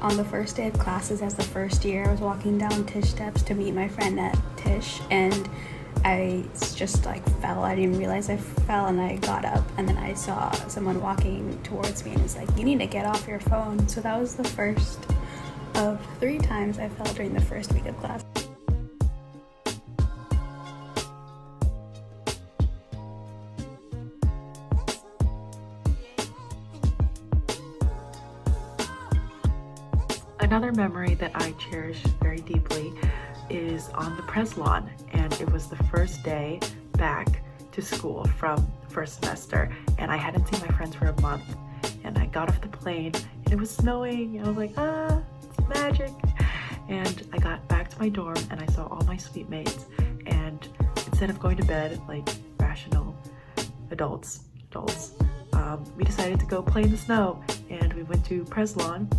on the first day of classes as the first year, I was walking down Tisch steps to meet my friend at Tisch, and I just like fell. I didn't realize I fell, and I got up, and then I saw someone walking towards me and was like, "You need to get off your phone." So that was the first of 3 times I fell during the first week of class. Another memory that I cherish very deeply is on the Pres lawn, and it was the first day back to school from first semester, and I hadn't seen my friends for a month, and I got off the plane and it was snowing, and I was like, it's magic. And I got back to my dorm and I saw all my suite mates, and instead of going to bed like rational adults, we decided to go play in the snow, and we went to Pres lawn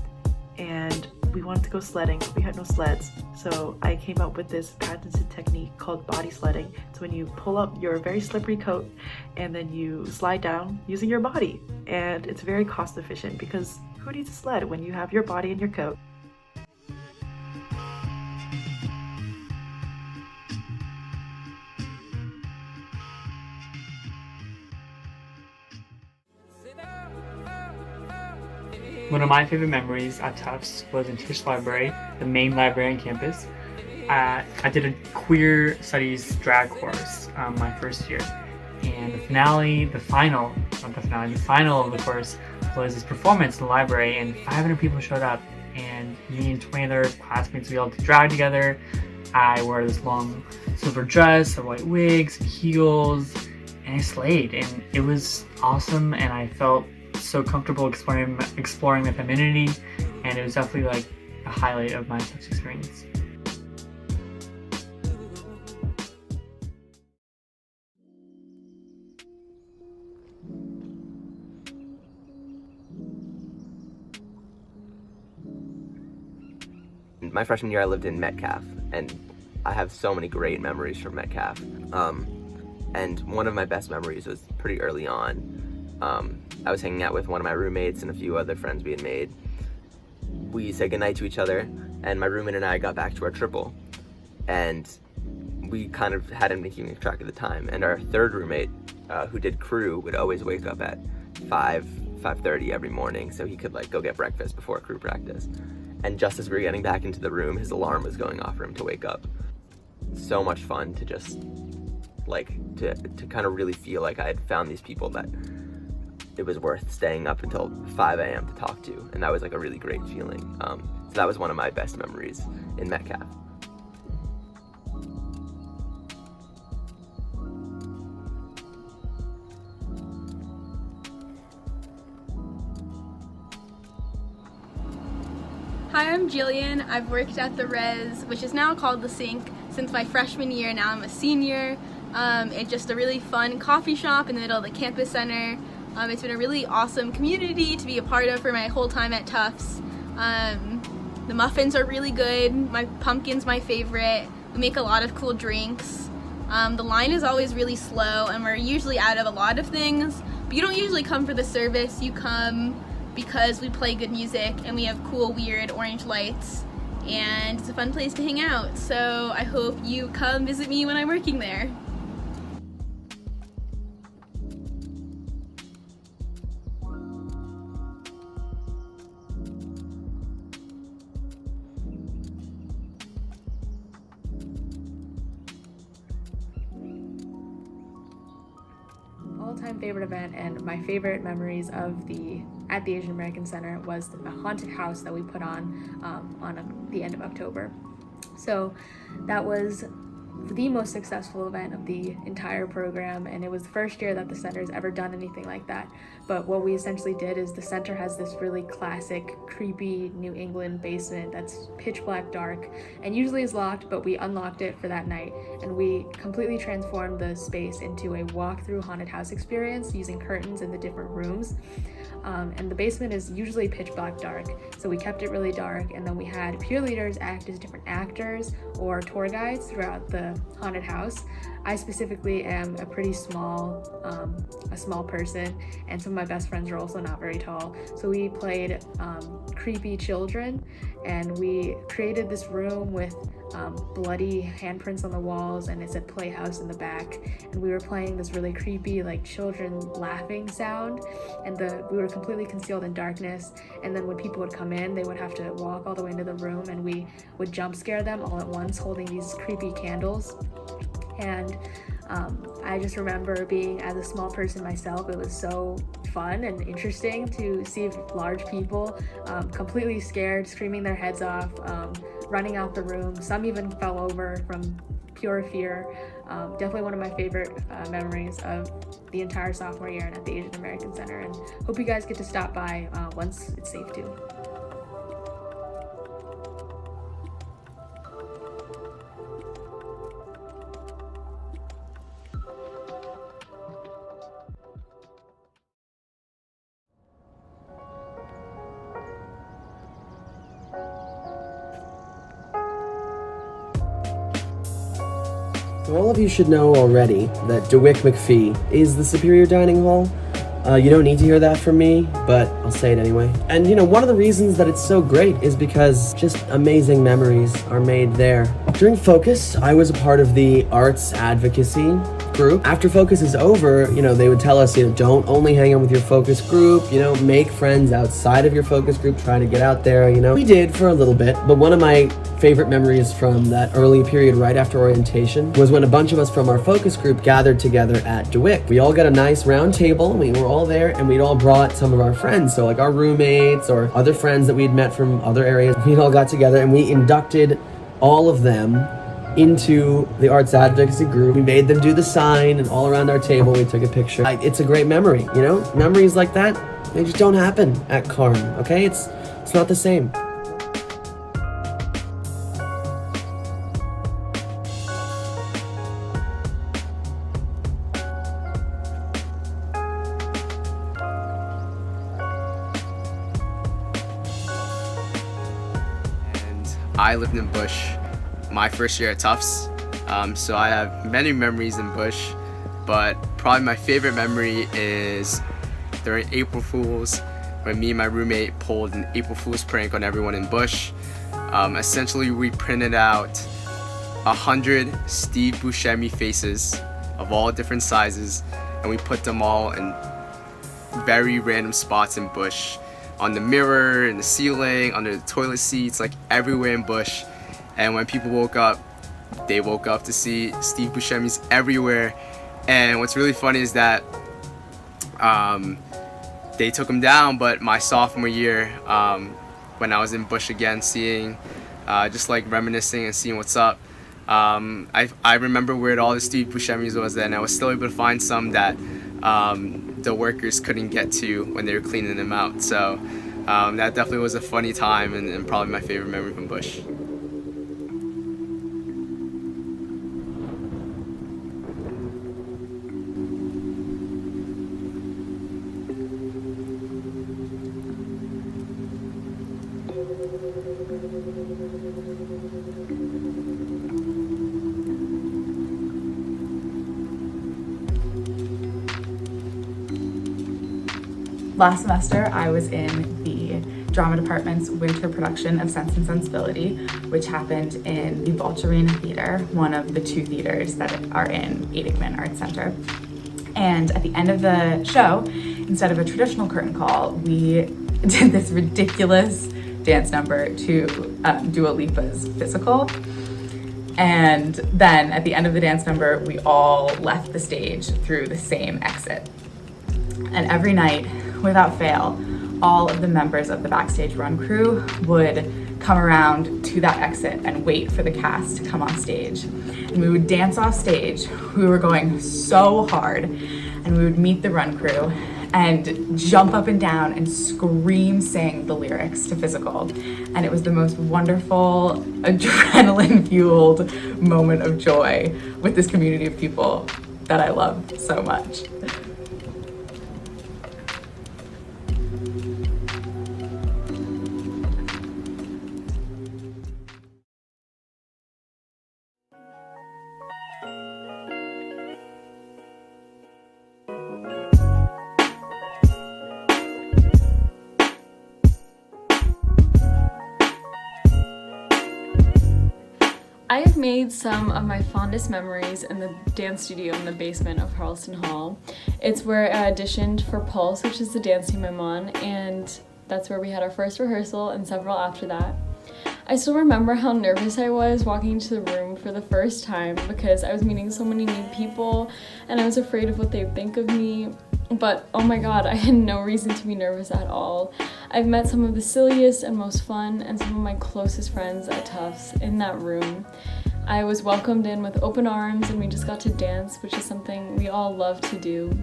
and we wanted to go sledding, but we had no sleds. So I came up with this patented technique called body sledding. It's when you pull up your very slippery coat and then you slide down using your body. And it's very cost efficient because who needs a sled when you have your body and your coat? One of my favorite memories at Tufts was in Tisch Library, the main library on campus. I did a queer studies drag course my first year, and the final of the course was this performance in the library, and 500 people showed up, and me and 20 other classmates, we all did drag together. I wore this long silver dress, a white wig, some heels, and I slayed, and it was awesome, and I felt so comfortable exploring my femininity, and it was definitely like a highlight of my Tufts experience. My freshman year I lived in Metcalf, and I have so many great memories from Metcalf. And one of my best memories was pretty early on. I was hanging out with one of my roommates and a few other friends we had made. We said goodnight to each other, and my roommate and I got back to our triple, and we kind of hadn't been keeping track of the time. And our third roommate, who did crew, would always wake up at 5:30 every morning so he could like go get breakfast before crew practice. And just as we were getting back into the room, his alarm was going off for him to wake up. So much fun to just like to kind of really feel like I had found these people that it was worth staying up until 5 a.m. to talk to, and that was like a really great feeling. So that was one of my best memories in Metcalf. Hi, I'm Jillian. I've worked at the Res, which is now called the Sink, since my freshman year. Now I'm a senior. It's just a really fun coffee shop in the middle of the campus center. It's been a really awesome community to be a part of for my whole time at Tufts. The muffins are really good. My pumpkin's my favorite. We make a lot of cool drinks. The line is always really slow, and we're usually out of a lot of things. But you don't usually come for the service. You come because we play good music and we have cool, weird orange lights, and it's a fun place to hang out. So I hope you come visit me when I'm working there. All-time favorite event and my favorite memories at the Asian American Center was the haunted house that we put on the end of October. So that was the most successful event of the entire program, and it was the first year that the center's ever done anything like that. But what we essentially did is the center has this really classic, creepy New England basement that's pitch black dark and usually is locked, but we unlocked it for that night, and we completely transformed the space into a walk-through haunted house experience using curtains in the different rooms. And the basement is usually pitch black dark, so we kept it really dark, and then we had peer leaders act as different actors or tour guides throughout the haunted house. I specifically am a pretty small person, and some of my best friends are also not very tall. So we played creepy children, and we created this room with bloody handprints on the walls, and it said Playhouse in the back, and we were playing this really creepy like children laughing sound, and we were completely concealed in darkness, and then when people would come in, they would have to walk all the way into the room, and we would jump scare them all at once holding these creepy candles. And I just remember being, as a small person myself, it was so fun and interesting to see large people completely scared, screaming their heads off, running out the room. Some even fell over from pure fear. Definitely one of my favorite memories of the entire sophomore year and at the Asian American Center, and hope you guys get to stop by once it's safe to. All of you should know already that DeWick McPhee is the superior dining hall. You don't need to hear that from me, but I'll say it anyway. And one of the reasons that it's so great is because just amazing memories are made there. During Focus, I was a part of the arts advocacy group. After Focus is over, they would tell us, don't only hang out with your focus group, make friends outside of your focus group, try to get out there, We did for a little bit, but one of my favorite memories from that early period right after orientation was when a bunch of us from our focus group gathered together at DeWick. We all got a nice round table, we were all there, and we'd all brought some of our friends, so like our roommates or other friends that we'd met from other areas. We all got together and we inducted all of them into the arts advocacy group. We made them do the sign, and all around our table we took a picture. It's a great memory, Memories like that, they just don't happen at Carm, okay? It's not the same. I lived in Bush my first year at Tufts, so I have many memories in Bush, but probably my favorite memory is during April Fools, when me and my roommate pulled an April Fool's prank on everyone in Bush. Essentially, we printed out 100 Steve Buscemi faces of all different sizes, and we put them all in very random spots in Bush. On the mirror, in the ceiling, under the toilet seats, like everywhere in Bush. And when people woke up, they woke up to see Steve Buscemi's everywhere. And what's really funny is that they took him down, but my sophomore year, when I was in Bush again, seeing, just like reminiscing and seeing what's up, I remember where all the Steve Buscemi's was, and I was still able to find some that the workers couldn't get to when they were cleaning them out. So that definitely was a funny time, and probably my favorite memory from Bush. Last semester, I was in the drama department's winter production of Sense and Sensibility, which happened in the Vulture Arena Theater, one of the two theaters that are in Adigman Arts Center. And at the end of the show, instead of a traditional curtain call, we did this ridiculous dance number to Dua Lipa's Physical. And then at the end of the dance number, we all left the stage through the same exit. And every night, without fail, all of the members of the backstage run crew would come around to that exit and wait for the cast to come on stage. And we would dance off stage. We were going so hard, and we would meet the run crew and jump up and down and scream sing the lyrics to Physical. And it was the most wonderful, adrenaline-fueled moment of joy with this community of people that I loved so much. I have made some of my fondest memories in the dance studio in the basement of Harleston Hall. It's where I auditioned for Pulse, which is the dance team I'm on, and that's where we had our first rehearsal and several after that. I still remember how nervous I was walking into the room for the first time because I was meeting so many new people and I was afraid of what they would think of me. But oh my god, I had no reason to be nervous at all. I've met some of the silliest and most fun and some of my closest friends at Tufts in that room. I was welcomed in with open arms and we just got to dance, which is something we all love to do.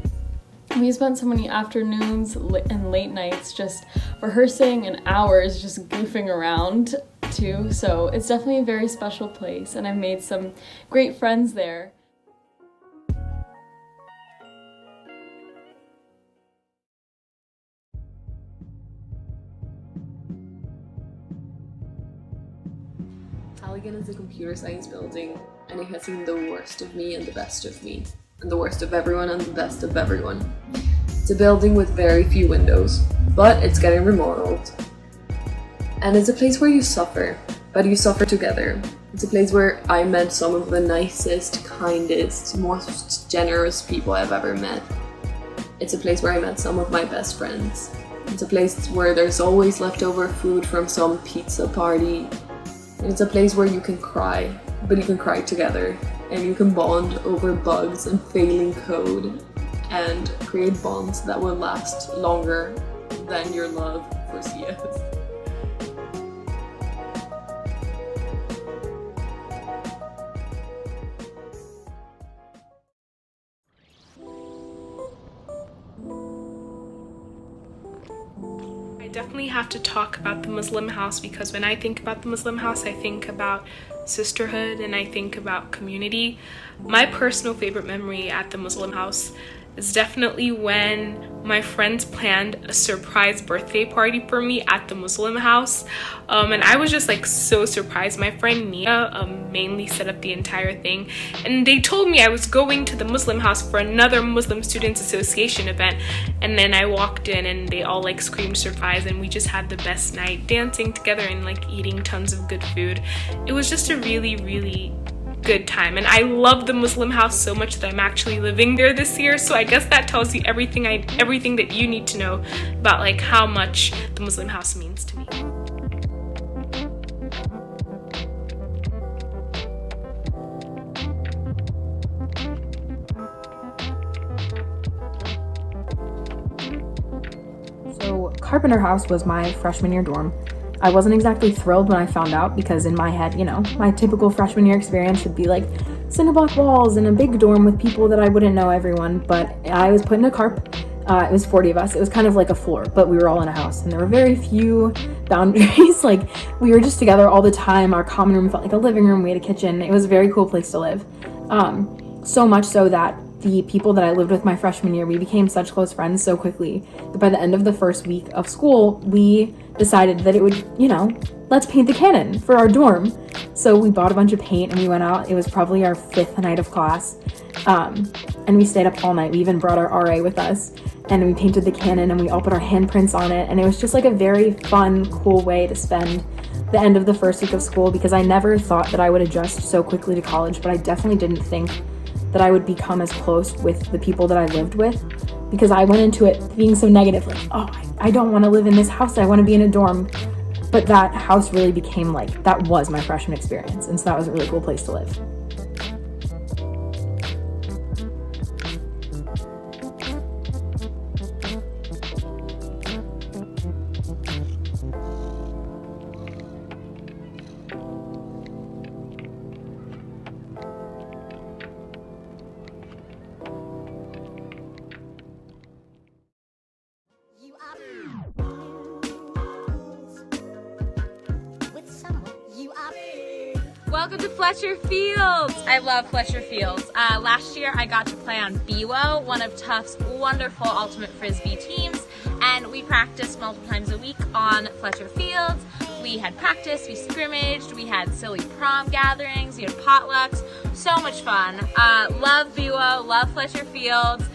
We spent so many afternoons and late nights just rehearsing and hours just goofing around too, so it's definitely a very special place and I've made some great friends there. Halligan is a computer science building, and it has seen the worst of me and the best of me, and the worst of everyone and the best of everyone. It's a building with very few windows, but it's getting remodeled. And it's a place where you suffer, but you suffer together. It's a place where I met some of the nicest, kindest, most generous people I've ever met. It's a place where I met some of my best friends. It's a place where there's always leftover food from some pizza party. It's a place where you can cry, but you can cry together, and you can bond over bugs and failing code, and create bonds that will last longer than your love for CS. Definitely have to talk about the Muslim house, because when I think about the Muslim house, I think about sisterhood and I think about community. My personal favorite memory at the Muslim house is definitely when my friends planned a surprise birthday party for me at the Muslim house, and I was just like so surprised. My friend Nia mainly set up the entire thing, and they told me I was going to the Muslim house for another Muslim Students Association event, and then I walked in and they all like screamed surprise, and we just had the best night dancing together and like eating tons of good food. It was just a really good time, and I love the Muslim house so much that I'm actually living there this year, so I guess that tells you everything that you need to know about like how much the Muslim house means to me. So Carpenter House was my freshman year dorm. I wasn't exactly thrilled when I found out because in my head, you know, my typical freshman year experience should be like cinder block walls and a big dorm with people that I wouldn't know everyone, but I was put in a carp. It was 40 of us. It was kind of like a floor, but we were all in a house and there were very few boundaries. Like we were just together all the time. Our common room felt like a living room. We had a kitchen. It was a very cool place to live. So much so that the people that I lived with my freshman year, we became such close friends so quickly that by the end of the first week of school, we decided that it would, you know, let's paint the cannon for our dorm. So we bought a bunch of paint and we went out. It was probably our 5th night of class. And we stayed up all night. We even brought our RA with us and we painted the cannon and we all put our handprints on it. And it was just like a very fun, cool way to spend the end of the first week of school, because I never thought that I would adjust so quickly to college, but I definitely didn't think that I would become as close with the people that I lived with, because I went into it being so negative, like, oh, I don't want to live in this house, I want to be in a dorm. But that house really became like, that was my freshman experience, and so that was a really cool place to live. Welcome to Fletcher Fields! I love Fletcher Fields. Last year I got to play on BWO, one of Tufts' wonderful ultimate frisbee teams, and we practiced multiple times a week on Fletcher Fields. We had practice, we scrimmaged, we had silly prom gatherings, we had potlucks, so much fun. Love BWO, love Fletcher Fields.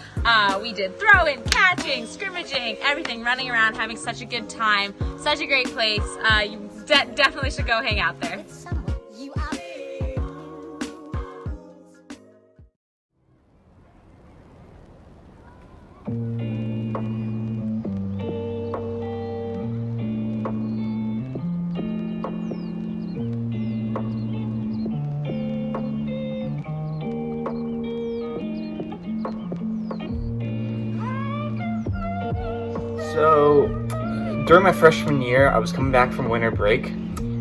We did throwing, catching, scrimmaging, everything, running around, having such a good time. Such a great place. You definitely should go hang out there. So, during my freshman year, I was coming back from winter break,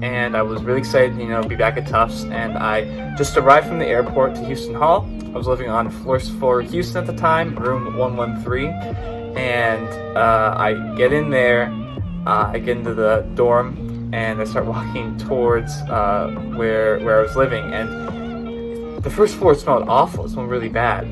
and I was really excited to, be back at Tufts, and I just arrived from the airport to Houston Hall. I was living on floor 4 Houston at the time, room 113, and I get in there, I get into the dorm, and I start walking towards where I was living, and the first floor smelled awful. It smelled really bad.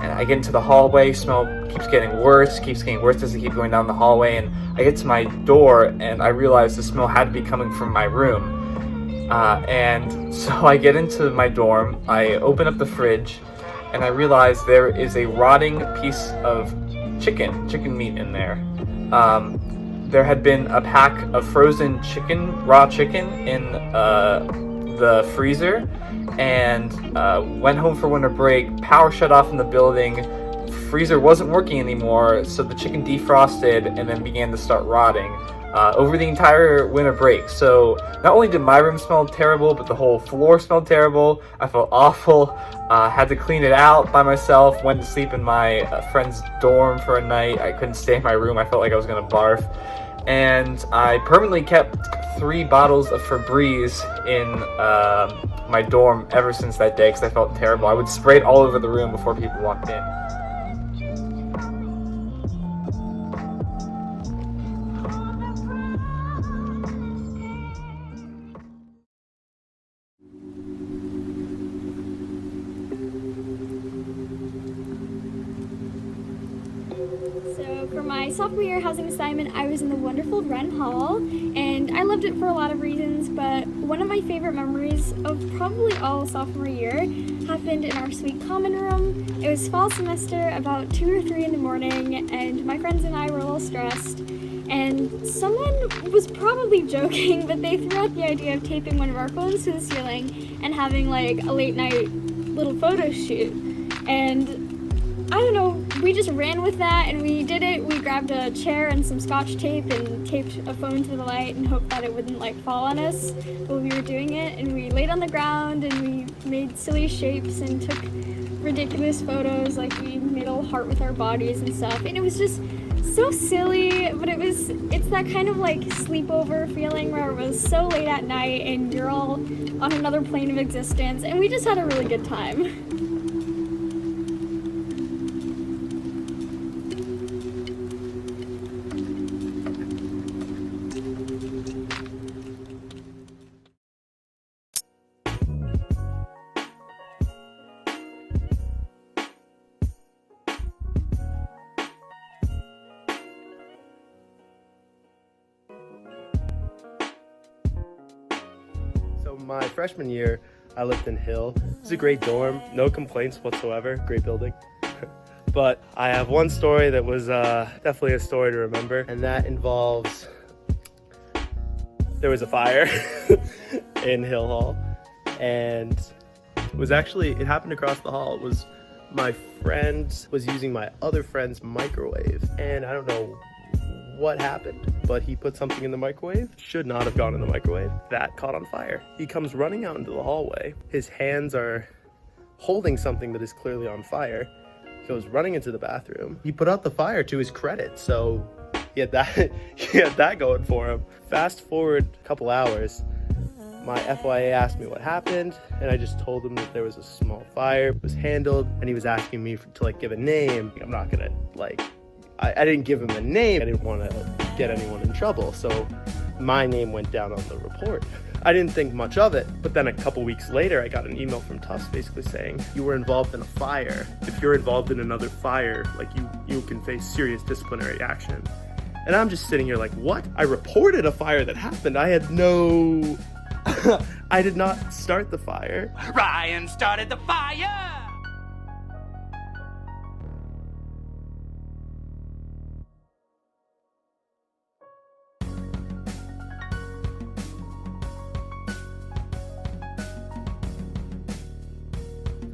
And I get into the hallway, smell keeps getting worse as I keep going down the hallway, and I get to my door and I realize the smell had to be coming from my room. And so I get into my dorm, I open up the fridge, and I realize there is a rotting piece of chicken meat in there. There had been a pack of frozen raw chicken in the freezer, and went home for winter break. Power shut off in the building, freezer wasn't working anymore, so the chicken defrosted and then began to start rotting over the entire winter break. So not only did my room smell terrible, but the whole floor smelled terrible. I felt awful. Had to clean it out by myself. Went to sleep in my friend's dorm for a night. I couldn't stay in my room. I felt like I was gonna barf. And I permanently kept 3 bottles of Febreze in my dorm ever since that day because I felt terrible. I would spray it all over the room before people walked in. So for my sophomore year housing assignment, I was in the wonderful Wren Hall, and I loved it for a lot of reasons, but one of my favorite memories of probably all sophomore year happened in our sweet common room. It was fall semester, about 2 or 3 in the morning, and my friends and I were a little stressed, and someone was probably joking, but they threw out the idea of taping one of our phones to the ceiling and having like a late night little photo shoot. And I don't know, we just ran with that and we did it. We grabbed a chair and some scotch tape and taped a phone to the light and hoped that it wouldn't like fall on us while we were doing it. And we laid on the ground and we made silly shapes and took ridiculous photos, like we made a little heart with our bodies and stuff. And it was just so silly, but it's that kind of like sleepover feeling where it was so late at night and you're all on another plane of existence, and we just had a really good time. My freshman year, I lived in Hill. It was a great dorm, no complaints whatsoever, great building. But I have one story that was definitely a story to remember, and that involves, there was a fire in Hill Hall, and it happened across the hall. It was my friend was using my other friend's microwave, and I don't know what happened, but he put something in the microwave. Should not have gone in the microwave. That caught on fire. He comes running out into the hallway. His hands are holding something that is clearly on fire. He goes running into the bathroom. He put out the fire to his credit, so he had that going for him. Fast forward a couple hours, my FYA asked me what happened, and I just told him that there was a small fire, it was handled, and he was asking me to give a name. I'm not gonna I didn't give him a name. I didn't want to get anyone in trouble, so my name went down on the report. I didn't think much of it, but then a couple weeks later, I got an email from Tufts basically saying, you were involved in a fire. If you're involved in another fire, you can face serious disciplinary action. And I'm just sitting here like, what? I reported a fire that happened. I had no... I did not start the fire. Ryan started the fire!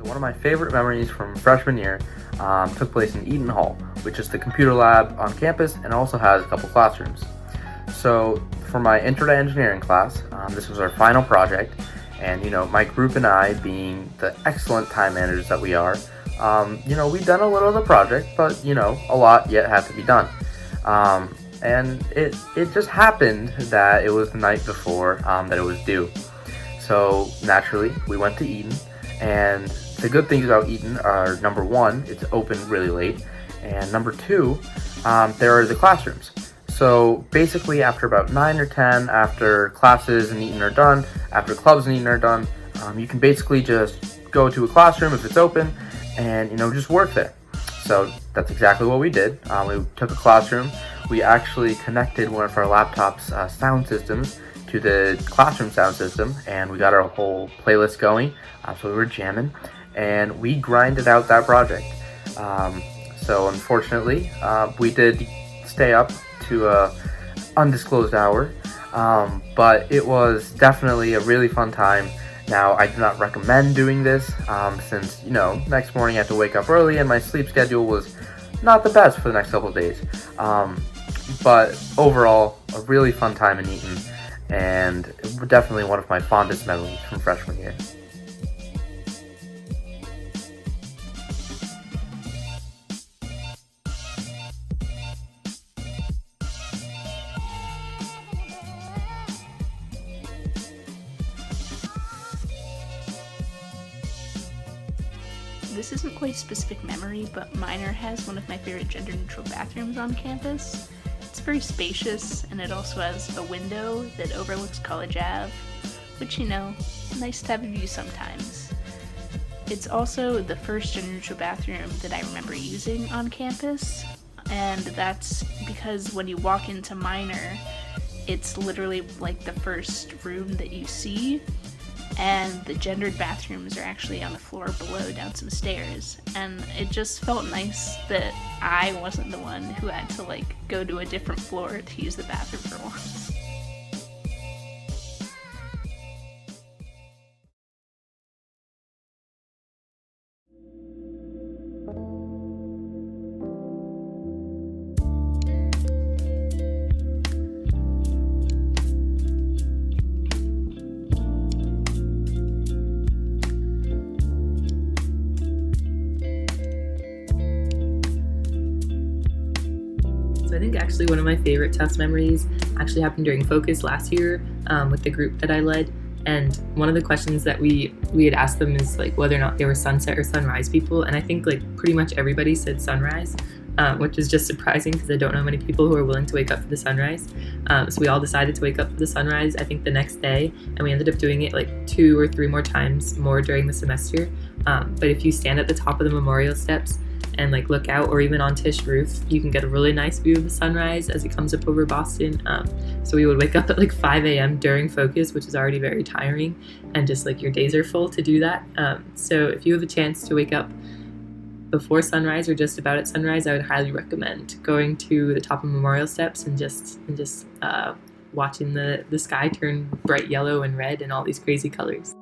One of my favorite memories from freshman year took place in Eaton Hall, which is the computer lab on campus and also has a couple classrooms. So for my intro to engineering class, this was our final project, and my group and I, being the excellent time managers that we are, we'd done a little of the project, but a lot yet had to be done. and it just happened that it was the night before that it was due. So naturally, we went to Eton, and the good things about Eton are, number one, it's open really late, and number two, there are the classrooms. So basically, after about 9 or 10, after classes in Eton are done, after clubs in Eton are done, you can basically just go to a classroom if it's open, and just work there. So that's exactly what we did. We took a classroom. We actually connected one of our laptops' sound systems to the classroom sound system, and we got our whole playlist going. So we were jamming, and we grinded out that project. So unfortunately, we did stay up to a undisclosed hour, but it was definitely a really fun time. Now, I do not recommend doing this, since, next morning I had to wake up early and my sleep schedule was not the best for the next couple of days. But overall, a really fun time in Eton, and definitely one of my fondest memories from freshman year. This isn't quite a specific memory, but Minor has one of my favorite gender-neutral bathrooms on campus. It's very spacious, and it also has a window that overlooks College Ave, which, nice to have a view sometimes. It's also the first gender-neutral bathroom that I remember using on campus, and that's because when you walk into Minor, it's literally like the first room that you see, and the gendered bathrooms are actually on the floor below down some stairs, and it just felt nice that I wasn't the one who had to go to a different floor to use the bathroom for once. So I think actually one of my favorite Tufts memories actually happened during Focus last year with the group that I led. And one of the questions that we had asked them is whether or not they were sunset or sunrise people. And I think pretty much everybody said sunrise, which is just surprising because I don't know many people who are willing to wake up for the sunrise. So we all decided to wake up for the sunrise, I think the next day, and we ended up doing it 2 or 3 more times more during the semester. But if you stand at the top of the memorial steps and look out, or even on Tisch roof, you can get a really nice view of the sunrise as it comes up over Boston. So we would wake up at 5 a.m. during Focus, which is already very tiring, and just your days are full to do that. So if you have a chance to wake up before sunrise or just about at sunrise, I would highly recommend going to the top of Memorial Steps and just watching the sky turn bright yellow and red and all these crazy colors.